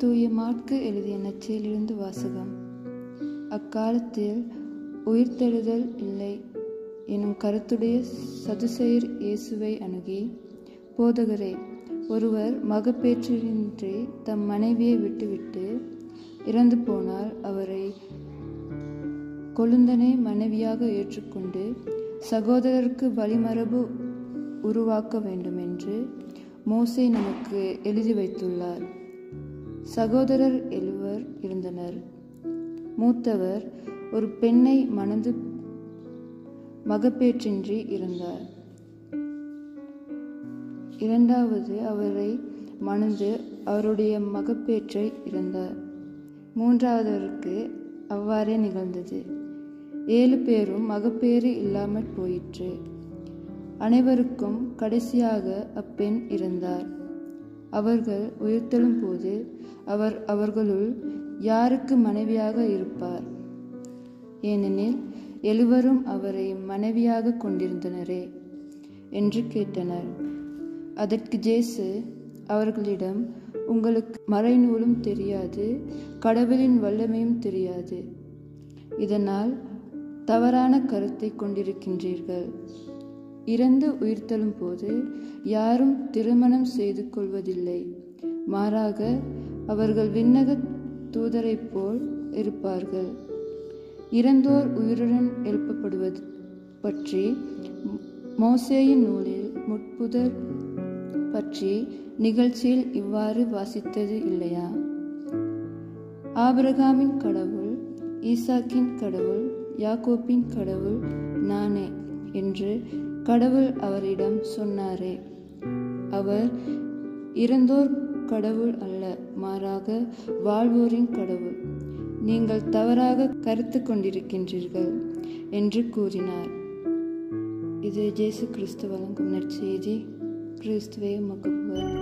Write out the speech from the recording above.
தூய மாற்கு எழுதிய நற்செய்தியிலிருந்து வாசகம். அக்காலத்தில் உயிர்த்தெழுதல் இல்லை எனும் கருத்துடைய சதுசேயர் இயேசுவை அணுகி, போதகரே, ஒருவர் மகப்பேற்றின்றி தம் மனைவியை விட்டுவிட்டு இறந்து போனால் அவரை கொழுந்தனை மனைவியாக ஏற்றுக்கொண்டு சகோதரருக்கு வழிமரபு உருவாக்க வேண்டும் என்று மோசே நமக்கு எழுதி வைத்துள்ளார். சகோதரர் 7 இருந்தனர். மூத்தவர் ஒரு பெண்ணை மணந்து மகப்பேற்றின்றி இருந்தார். இரண்டாவது அவரை மணந்து அவருடைய மகப்பேற்றை இறந்தார். மூன்றாவதற்கு அவ்வாறே நிகழ்ந்தது. 7 பேரும் மகப்பேறு இல்லாமல் போயிற்று. அனைவருக்கும் கடைசியாக அப்பெண் இறந்தார். அவர்கள் உயிர்த்தெழும் போது அவர் அவர்களுள் யாருக்கு மனைவியாக இருப்பார்? ஏனெனில் 7 அவரை மனைவியாக கொண்டிருந்தனரே என்று கேட்டனர். அதற்கு இயேசு அவர்களிடம், உங்களுக்கு மறைநூலும் தெரியாது, கடவுளின் வல்லமையும் தெரியாது. இதனால் தவறான கருத்தை கொண்டிருக்கின்றீர்கள். இறந்து உயிர்த்தெழும் போது யாரும் திருமணம் செய்து கொள்வதில்லை. மாறாக அவர்கள் விண்ணக தூதரைப் போல் இருப்பார்கள். இறந்தோர் உயிருடன் எழுப்பப்படுவது பற்றி மோசேயின் நூலில் முட்புதர் பற்றி நிகழ்ச்சியில் இவ்வாறு வாசித்தது இல்லையா? ஆபிரகாமின் கடவுள், ஈசாக்கின் கடவுள், யாக்கோப்பின் கடவுள் நானே என்று கடவுள் அவரிடம் சொன்னாரே. அவர் இறந்தோர் கடவுள் அல்ல, மாறாக வாழ்வோரின் கடவுள். நீங்கள் தவறாக கருத்து கொண்டிருக்கின்றீர்கள் என்று கூறினார். இது இயேசு கிறிஸ்து வழங்கும் நற்செய்தி. கிறிஸ்துவே உமக்கு புகழ்.